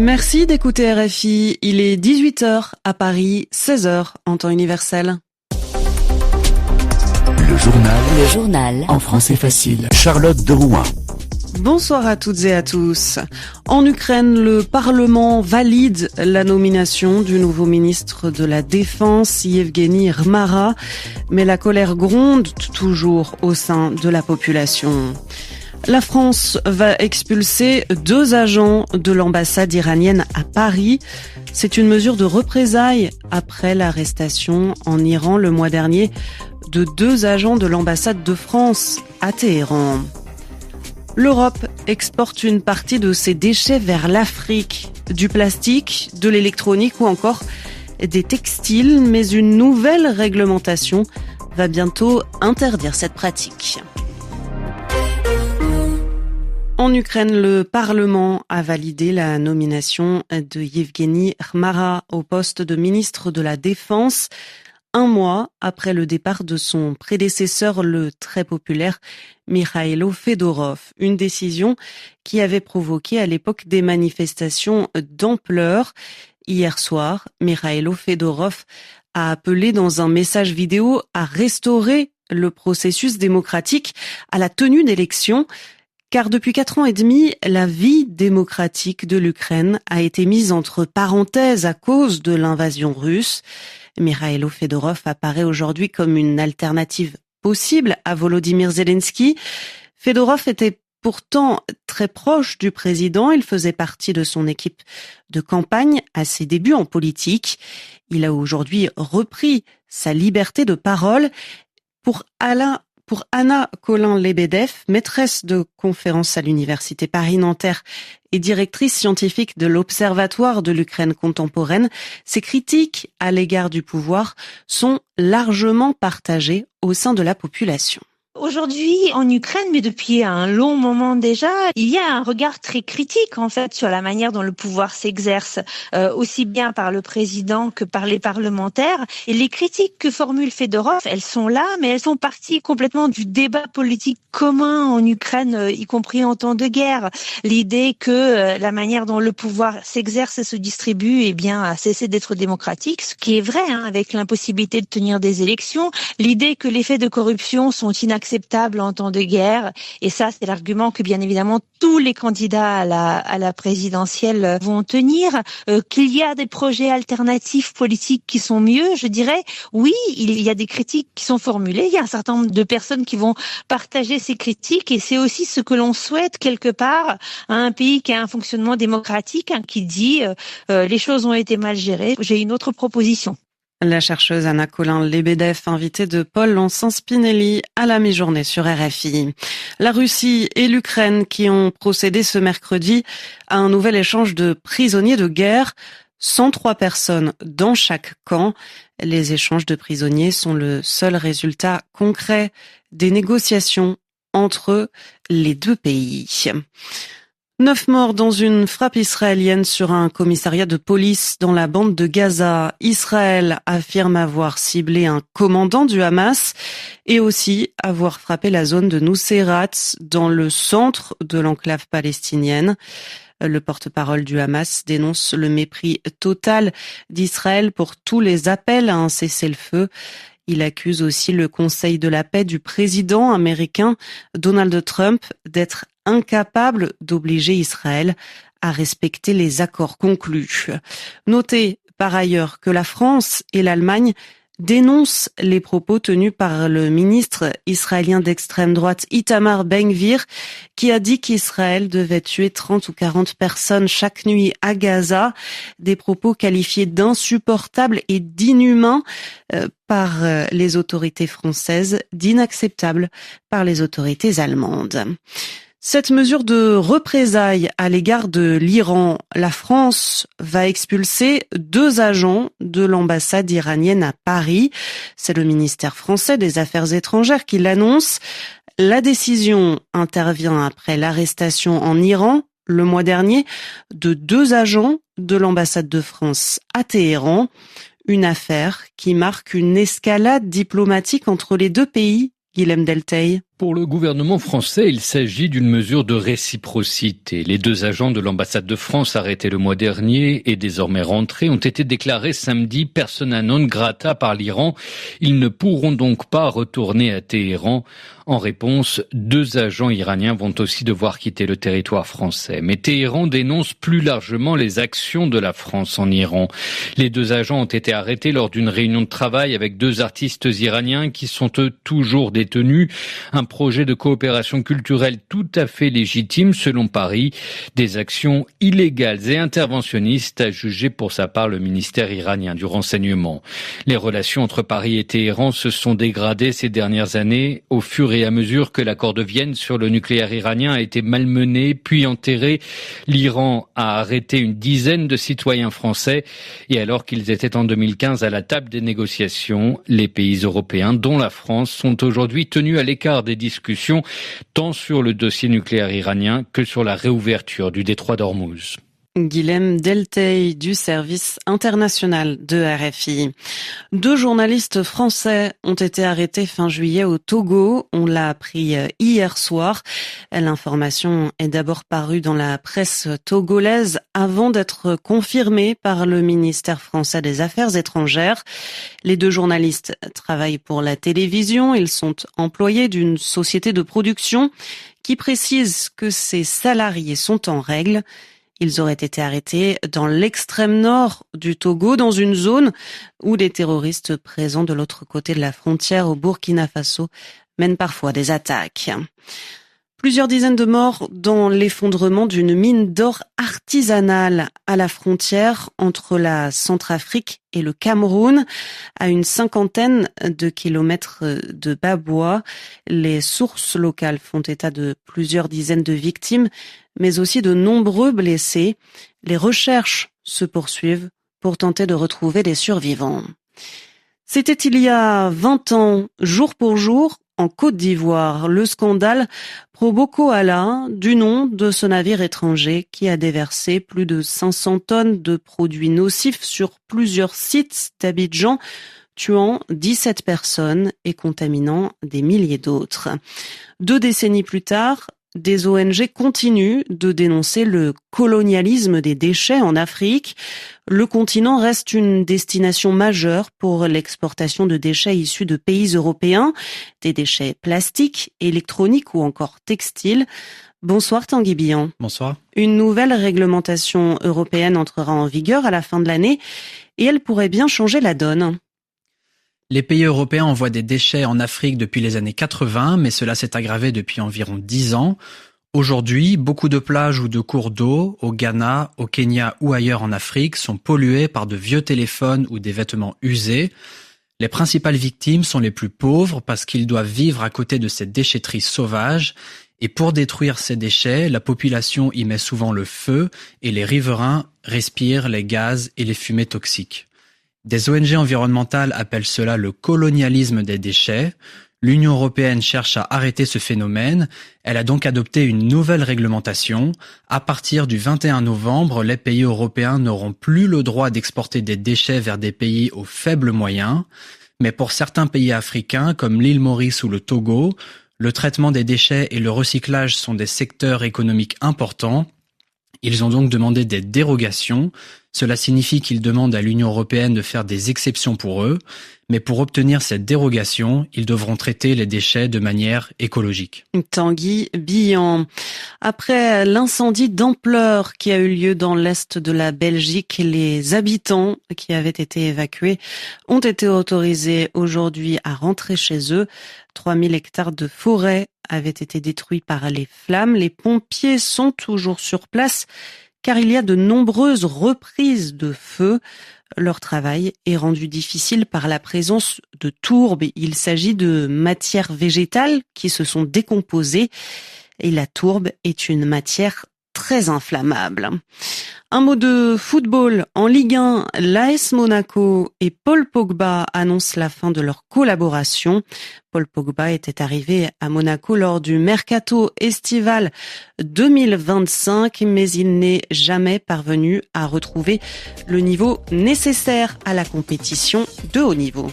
Merci d'écouter RFI. Il est 18h à Paris, 16h en temps universel. Le journal en français facile. Charlotte de Rouen. Bonsoir à toutes et à tous. En Ukraine, le Parlement valide la nomination du nouveau ministre de la Défense, Yevgeny Rmara, mais la colère gronde toujours au sein de la population. La France va expulser 2 agents de l'ambassade iranienne à Paris. C'est une mesure de représailles après l'arrestation en Iran le mois dernier de 2 agents de l'ambassade de France à Téhéran. L'Europe exporte une partie de ses déchets vers l'Afrique. Du plastique, de l'électronique ou encore des textiles, mais une nouvelle réglementation va bientôt interdire cette pratique. En Ukraine, le Parlement a validé la nomination de Yevgeny Rmara au poste de ministre de la Défense, 1 mois après le départ de son prédécesseur, le très populaire Mikhailo Fedorov. Une décision qui avait provoqué à l'époque des manifestations d'ampleur. Hier soir, Mikhailo Fedorov a appelé dans un message vidéo à restaurer le processus démocratique à la tenue d'élections. Car depuis 4 ans et demi, la vie démocratique de l'Ukraine a été mise entre parenthèses à cause de l'invasion russe. Mikhailo Fedorov apparaît aujourd'hui comme une alternative possible à Volodymyr Zelensky. Fedorov était pourtant très proche du président. Il faisait partie de son équipe de campagne à ses débuts en politique. Il a aujourd'hui repris sa liberté de parole. Pour Anna Colin-Lebedev, maîtresse de conférences à l'université Paris-Nanterre et directrice scientifique de l'Observatoire de l'Ukraine contemporaine, ces critiques à l'égard du pouvoir sont largement partagées au sein de la population. Aujourd'hui, en Ukraine, mais depuis un long moment déjà, il y a un regard très critique en fait sur la manière dont le pouvoir s'exerce, aussi bien par le président que par les parlementaires. Et les critiques que formule Fedorov, elles sont là, mais elles sont parties complètement du débat politique commun en Ukraine, y compris en temps de guerre. L'idée que la manière dont le pouvoir s'exerce et se distribue, eh bien, a cessé d'être démocratique, ce qui est vrai, avec l'impossibilité de tenir des élections. L'idée que les faits de corruption sont inacceptables en temps de guerre, et ça c'est l'argument que bien évidemment tous les candidats à la présidentielle vont tenir, qu'il y a des projets alternatifs politiques qui sont mieux, je dirais oui, il y a des critiques qui sont formulées, il y a un certain nombre de personnes qui vont partager ces critiques, et c'est aussi ce que l'on souhaite quelque part à un pays qui a un fonctionnement démocratique, qui dit les choses ont été mal gérées. J'ai une autre proposition. La chercheuse Anna Colin-Lebedev, invitée de Paul Lancin-Spinelli à la mi-journée sur RFI. La Russie et l'Ukraine qui ont procédé ce mercredi à un nouvel échange de prisonniers de guerre. 103 personnes dans chaque camp. Les échanges de prisonniers sont le seul résultat concret des négociations entre les 2 pays. 9 morts dans une frappe israélienne sur un commissariat de police dans la bande de Gaza. Israël affirme avoir ciblé un commandant du Hamas et aussi avoir frappé la zone de Nuseirat dans le centre de l'enclave palestinienne. Le porte-parole du Hamas dénonce le mépris total d'Israël pour tous les appels à un cessez-le-feu. Il accuse aussi le Conseil de la paix du président américain Donald Trump d'être incapable d'obliger Israël à respecter les accords conclus. Notez par ailleurs que la France et l'Allemagne dénoncent les propos tenus par le ministre israélien d'extrême droite Itamar Ben-Gvir, qui a dit qu'Israël devait tuer 30 ou 40 personnes chaque nuit à Gaza, des propos qualifiés d'insupportables et d'inhumains par les autorités françaises, d'inacceptables par les autorités allemandes. Cette mesure de représailles à l'égard de l'Iran, la France va expulser 2 agents de l'ambassade iranienne à Paris. C'est le ministère français des Affaires étrangères qui l'annonce. La décision intervient après l'arrestation en Iran, le mois dernier, de 2 agents de l'ambassade de France à Téhéran. Une affaire qui marque une escalade diplomatique entre les 2 pays, Guilhem Delteil. Pour le gouvernement français, il s'agit d'une mesure de réciprocité. Les 2 agents de l'ambassade de France arrêtés le mois dernier et désormais rentrés ont été déclarés samedi persona non grata par l'Iran. Ils ne pourront donc pas retourner à Téhéran. En réponse, 2 agents iraniens vont aussi devoir quitter le territoire français. Mais Téhéran dénonce plus largement les actions de la France en Iran. Les 2 agents ont été arrêtés lors d'une réunion de travail avec 2 artistes iraniens qui sont eux toujours détenus. Un projet de coopération culturelle tout à fait légitime selon Paris. Des actions illégales et interventionnistes, a jugé pour sa part le ministère iranien du renseignement. Les relations entre Paris et Téhéran se sont dégradées ces dernières années au fur et à mesure que l'accord de Vienne sur le nucléaire iranien a été malmené puis enterré. L'Iran a arrêté une dizaine de citoyens français et alors qu'ils étaient en 2015 à la table des négociations, les pays européens, dont la France, sont aujourd'hui tenus à l'écart des discussions tant sur le dossier nucléaire iranien que sur la réouverture du détroit d'Ormuz. Guilhem Delteil du service international de RFI. 2 journalistes français ont été arrêtés fin juillet au Togo. On l'a appris hier soir. L'information est d'abord parue dans la presse togolaise avant d'être confirmée par le ministère français des Affaires étrangères. Les 2 journalistes travaillent pour la télévision. Ils sont employés d'une société de production qui précise que ses salariés sont en règle. Ils auraient été arrêtés dans l'extrême nord du Togo, dans une zone où des terroristes présents de l'autre côté de la frontière au Burkina Faso mènent parfois des attaques. Plusieurs dizaines de morts dans l'effondrement d'une mine d'or artisanale à la frontière entre la Centrafrique et le Cameroun, à une 50aine de kilomètres de Baboua. Les sources locales font état de plusieurs dizaines de victimes, mais aussi de nombreux blessés. Les recherches se poursuivent pour tenter de retrouver des survivants. C'était il y a 20 ans, jour pour jour, en Côte d'Ivoire, le scandale Pro Boko Haram, du nom de ce navire étranger qui a déversé plus de 500 tonnes de produits nocifs sur plusieurs sites d'Abidjan, tuant 17 personnes et contaminant des milliers d'autres. 2 décennies plus tard, des ONG continuent de dénoncer le colonialisme des déchets en Afrique. Le continent reste une destination majeure pour l'exportation de déchets issus de pays européens, des déchets plastiques, électroniques ou encore textiles. Bonsoir Tanguy Billon. Bonsoir. Une nouvelle réglementation européenne entrera en vigueur à la fin de l'année et elle pourrait bien changer la donne. Les pays européens envoient des déchets en Afrique depuis les années 80, mais cela s'est aggravé depuis environ 10 ans. Aujourd'hui, beaucoup de plages ou de cours d'eau, au Ghana, au Kenya ou ailleurs en Afrique, sont pollués par de vieux téléphones ou des vêtements usés. Les principales victimes sont les plus pauvres parce qu'ils doivent vivre à côté de ces déchetteries sauvages. Et pour détruire ces déchets, la population y met souvent le feu et les riverains respirent les gaz et les fumées toxiques. Des ONG environnementales appellent cela le colonialisme des déchets. L'Union européenne cherche à arrêter ce phénomène. Elle a donc adopté une nouvelle réglementation. À partir du 21 novembre, les pays européens n'auront plus le droit d'exporter des déchets vers des pays aux faibles moyens. Mais pour certains pays africains, comme l'île Maurice ou le Togo, le traitement des déchets et le recyclage sont des secteurs économiques importants. Ils ont donc demandé des dérogations. Cela signifie qu'ils demandent à l'Union européenne de faire des exceptions pour eux. Mais pour obtenir cette dérogation, ils devront traiter les déchets de manière écologique. Tanguy Billon. Après l'incendie d'ampleur qui a eu lieu dans l'est de la Belgique, les habitants qui avaient été évacués ont été autorisés aujourd'hui à rentrer chez eux. 3000 hectares de forêt avaient été détruits par les flammes. Les pompiers sont toujours sur place car il y a de nombreuses reprises de feu. Leur travail est rendu difficile par la présence de tourbes. Il s'agit de matières végétales qui se sont décomposées et la tourbe est une matière très inflammable. Un mot de football. En Ligue 1, l'AS Monaco et Paul Pogba annoncent la fin de leur collaboration. Paul Pogba était arrivé à Monaco lors du mercato estival 2025, mais il n'est jamais parvenu à retrouver le niveau nécessaire à la compétition de haut niveau.